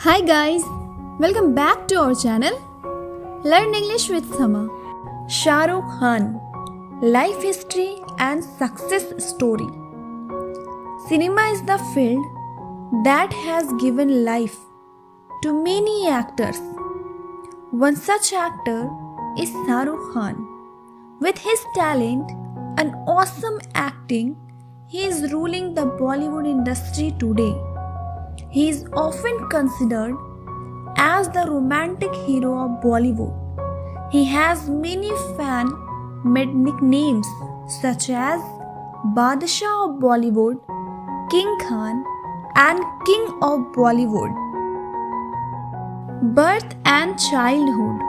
Hi guys, welcome back to our channel Learn English with Sama. Shahrukh.Khan Life History and Success Story. Cinema is the field that has given life to many actors. One such actor is Shahrukh.Khan. With his talent and awesome acting, he is ruling the Bollywood industry today. He is often considered as the romantic hero of Bollywood. He has many fan-made nicknames such as Badshah of Bollywood, King Khan, and King of Bollywood. Birth and childhood.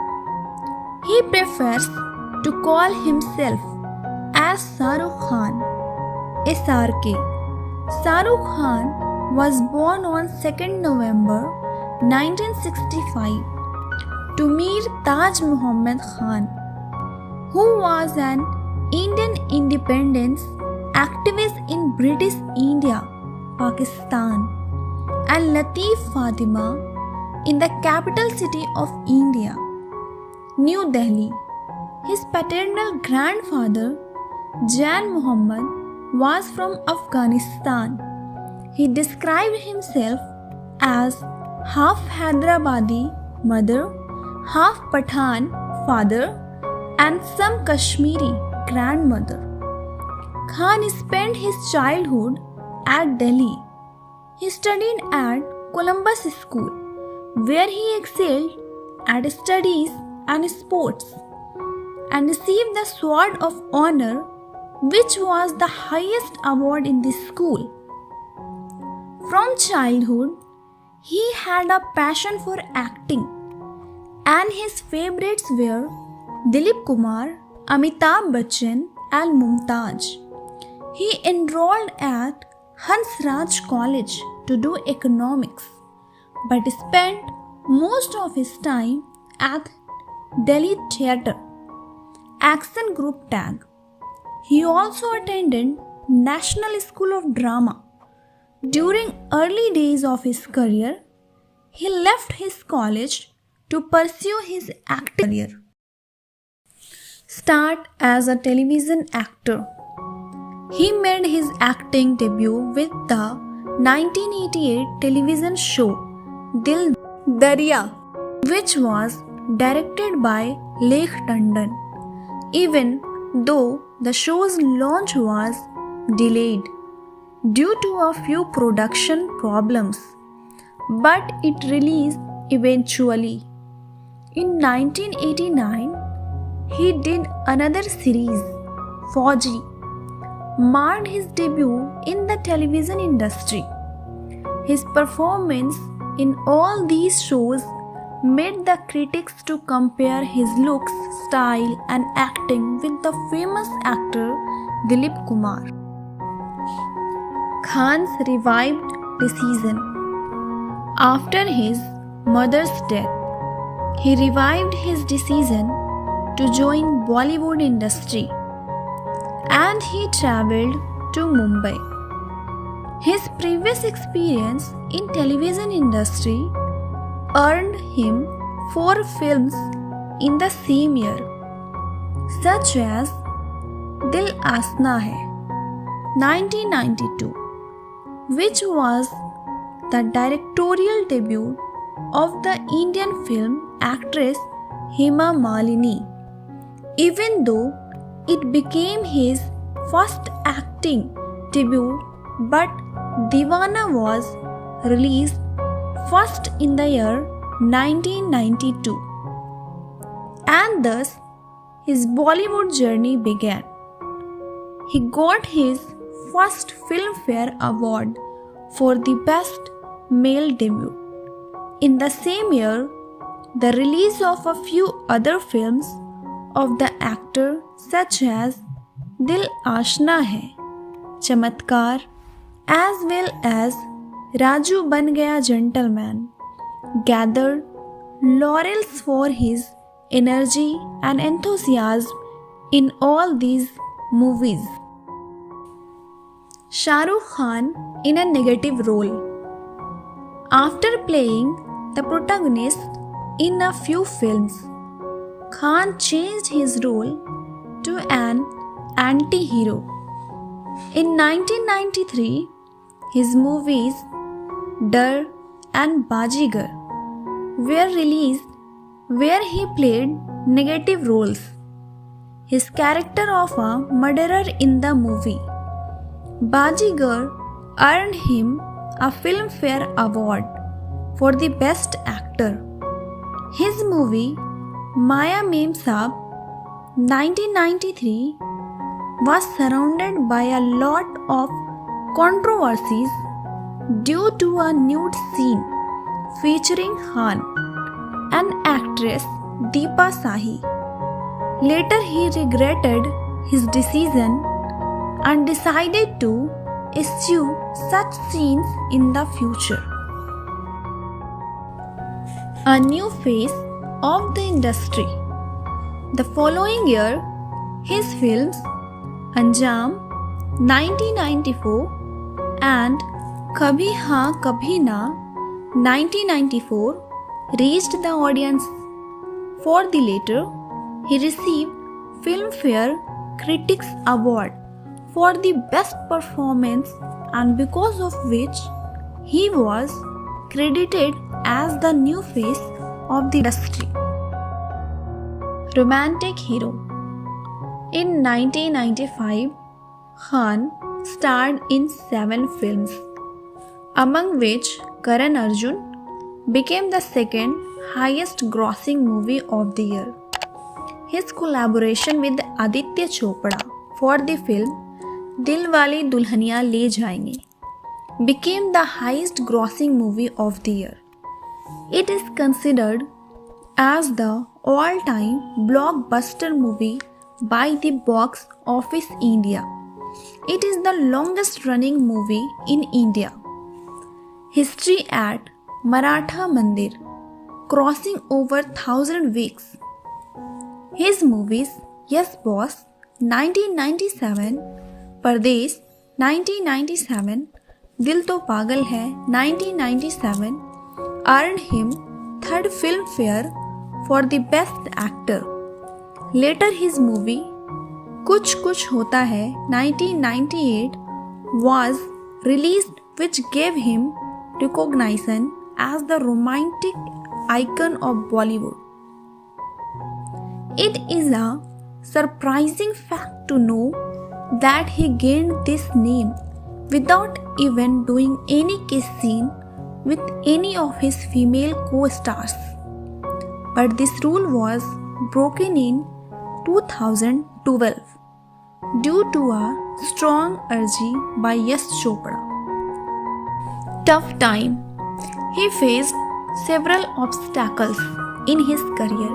He prefers to call himself as Shahrukh Khan, SRK. Shahrukh Khan was born on 2nd November 1965 to Mir Taj Muhammad Khan, who was an Indian independence activist in British India, Pakistan, and Latif Fatima in the capital city of India, New Delhi. His paternal grandfather, Jan Muhammad, was from Afghanistan. He described himself as half Hyderabadi mother, half Pathan father, and some Kashmiri grandmother. Khan spent his childhood at Delhi. He studied at Columbus School, where he excelled at studies and sports, and received the Sword of Honor, which was the highest award in the school. From childhood, he had a passion for acting, and his favorites were Dilip Kumar, Amitabh Bachchan, and Mumtaz. He enrolled at Hansraj College to do economics, but spent most of his time at Delhi Theatre, Action Group Tag. He also attended National School of Drama. During early days of his career, he left his college to pursue his acting career. Start as a television actor. He made his acting debut with the 1988 television show Dil Darya, which was directed by Lekh Tandon, even though the show's launch was delayed due to a few production problems, but it released eventually. In 1989, he did another series, Fauji, marked his debut in the television industry. His performance in all these shows made the critics to compare his looks, style, and acting with the famous actor Dilip Kumar. Khan's revived decision. After his mother's death, he revived his decision to join Bollywood industry, and he travelled to Mumbai. His previous experience in television industry earned him 4 films in the same year, such as Dil Asna Hai, 1992, which was the directorial debut of the Indian film actress Hema Malini, even though it became his first acting debut, but Deewana was released first in the year 1992, and thus his Bollywood journey began. He got his first Filmfare Award for the Best Male Debut. In the same year, the release of a few other films of the actor such as Dil Ashna Hai, Chamatkar, as well as Raju Ban Gaya Gentleman, gathered laurels for his energy and enthusiasm in all these movies. Shahrukh Khan in a negative role. After playing the protagonist in a few films, Khan changed his role to an anti-hero. In 1993, his movies Dar and Bajigar were released where he played negative roles. His character of a murderer in the movie Bajigar earned him a Filmfare Award for the Best Actor. His movie Maya Mem Saab 1993 was surrounded by a lot of controversies due to a nude scene featuring Khan and actress Deepa Sahi. Later he regretted his decision and decided to eschew such scenes in the future. A new phase of the industry. The following year, his films Anjam 1994 and Kabhi Haan Kabhi Na 1994 reached the audience. For the latter, he received Filmfare Critics Award for the best performance, and because of which he was credited as the new face of the industry. Romantic hero. In 1995, Khan starred in 7 films, among which Karan Arjun became the second highest grossing movie of the year. His collaboration with Aditya Chopra for the film Dilwale Dulhaniya Le Jayenge became the highest grossing movie of the year. It is considered as the all-time blockbuster movie by the Box Office India. It is the longest running movie in India. History at Maratha Mandir, crossing over 1,000 weeks. His movies Yes Boss 1997, Pardesh 1997, Dil To Pagal Hai 1997 earned him 3rd Filmfare for the Best Actor. Later his movie Kuch Kuch Hota Hai 1998 was released, which gave him recognition as the romantic icon of Bollywood. It is a surprising fact to know that he gained this name without even doing any kiss scene with any of his female co-stars. But this rule was broken in 2012 due to a strong urge by Yash Chopra. Tough time. He faced several obstacles in his career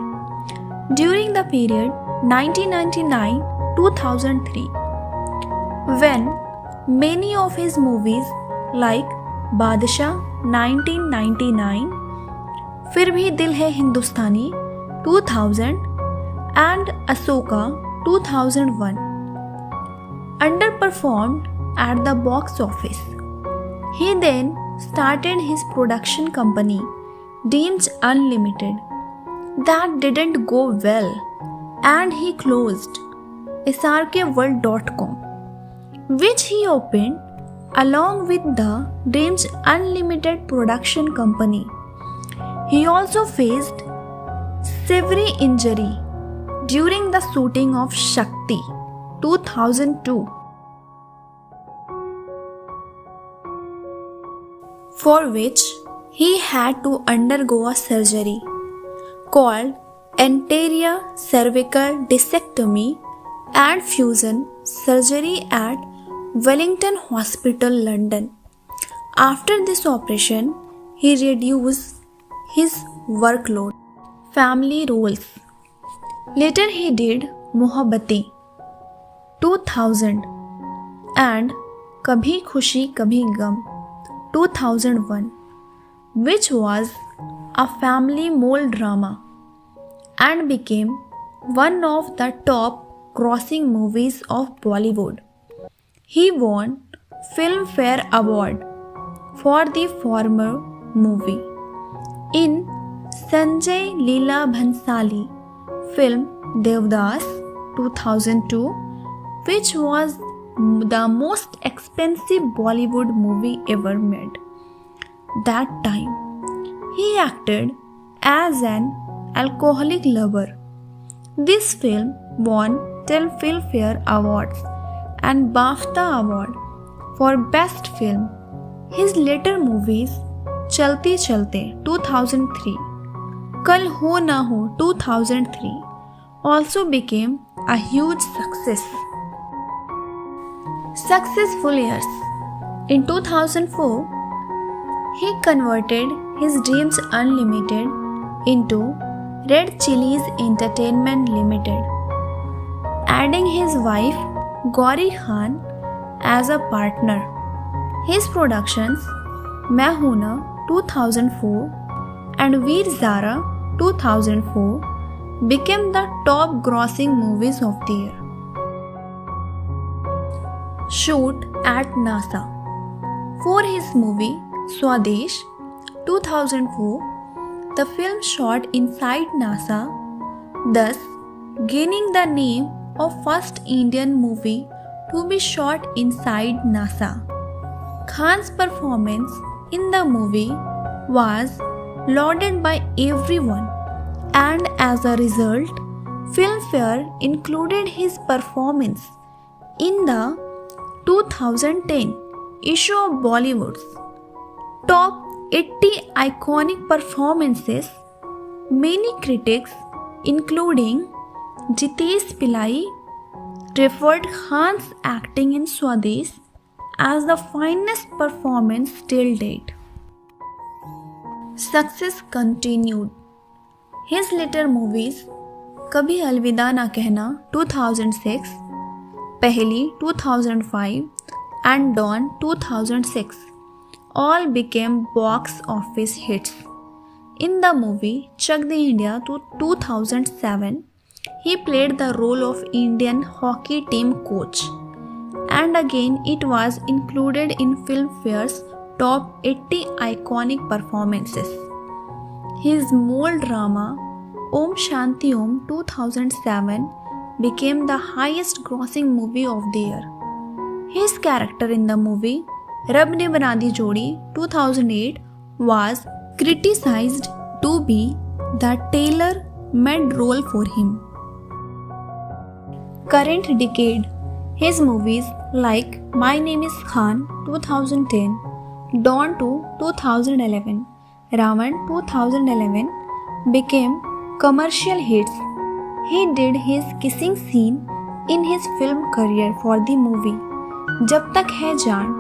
during the period 1999-2003, when many of his movies like Badshah 1999, Fir Bhi Dil Hai Hindustani 2000 and Ashoka 2001 underperformed at the box office. He then started his production company Dreams Unlimited. That didn't go well and he closed srkworld.com, which he opened along with the Dreams Unlimited production company. He also faced severe injury during the shooting of Shakti 2002, for which he had to undergo a surgery called anterior cervical discectomy and fusion surgery at Wellington Hospital, London. After this operation, he reduced his workload. Family roles. Later he did Mohabbatein 2000 and Kabhi Khushi Kabhi Gum 2001, which was a family mole drama and became one of the top grossing movies of Bollywood. He won Filmfare Award for the former movie. In Sanjay Leela Bhansali film Devdas 2002, which was the most expensive Bollywood movie ever made. That time, he acted as an alcoholic lover. This film won 10 Filmfare Awards and BAFTA Award for Best Film. His later movies Chalti Chalte 2003, Kal Ho Na Ho 2003 also became a huge success. Successful years. In 2004, he converted his Dreams Unlimited into Red Chillies Entertainment Limited, adding his wife Gauri Khan as a partner. His productions Main Hoon Na 2004 and Veer Zara 2004 became the top grossing movies of the year. Shoot at NASA. For his movie Swadesh 2004, the film shot inside NASA, thus gaining the name of first Indian movie to be shot inside NASA. Khan's performance in the movie was lauded by everyone, and as a result, Filmfare included his performance in the 2010 issue of Bollywood's Top 80 Iconic Performances. Many critics, including Jitesh Pillai, referred Khan's acting in Swadesh as the finest performance till date. Success continued. His later movies Kabhi Alvida Na Kehna 2006, Pehli 2005 and Dawn 2006 all became box office hits. In the movie Chak De India 2007, he played the role of Indian hockey team coach, and again it was included in Filmfare's Top 80 Iconic Performances. His mole drama Om Shanti Om 2007 became the highest grossing movie of the year. His character in the movie Rab Ne Bana Di Jodi 2008 was criticized to be the tailor-made role for him. Current decade. His movies like My Name is Khan 2010, Dawn 2 2011, Ravan 2011 became commercial hits. He did his kissing scene in his film career for the movie Jab Tak Hai Jaan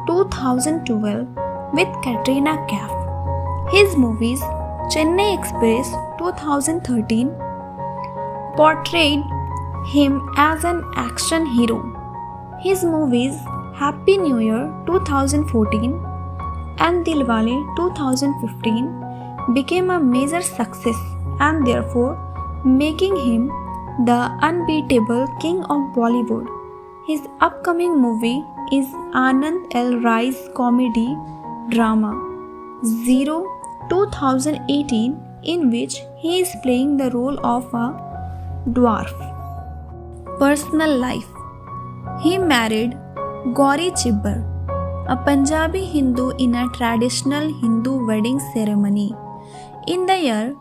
2012 with Katrina Kaif. His movies Chennai Express 2013 portrayed him as an action hero. His movies Happy New Year 2014 and Dilwale 2015 became a major success and therefore making him the unbeatable king of Bollywood. His upcoming movie is Anand L. Rai's comedy drama Zero 2018, in which he is playing the role of a dwarf. Personal life. He married Gauri Chibbar, a Punjabi Hindu, in a traditional Hindu wedding ceremony. In the year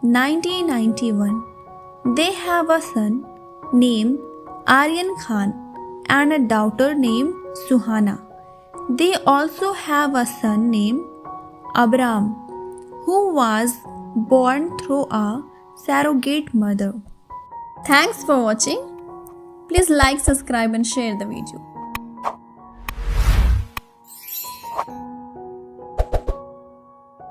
1991, they have a son named Aryan Khan and a daughter named Suhana. They also have a son named Abram, who was born through a surrogate mother. Thanks for watching. Please like, subscribe and share the video.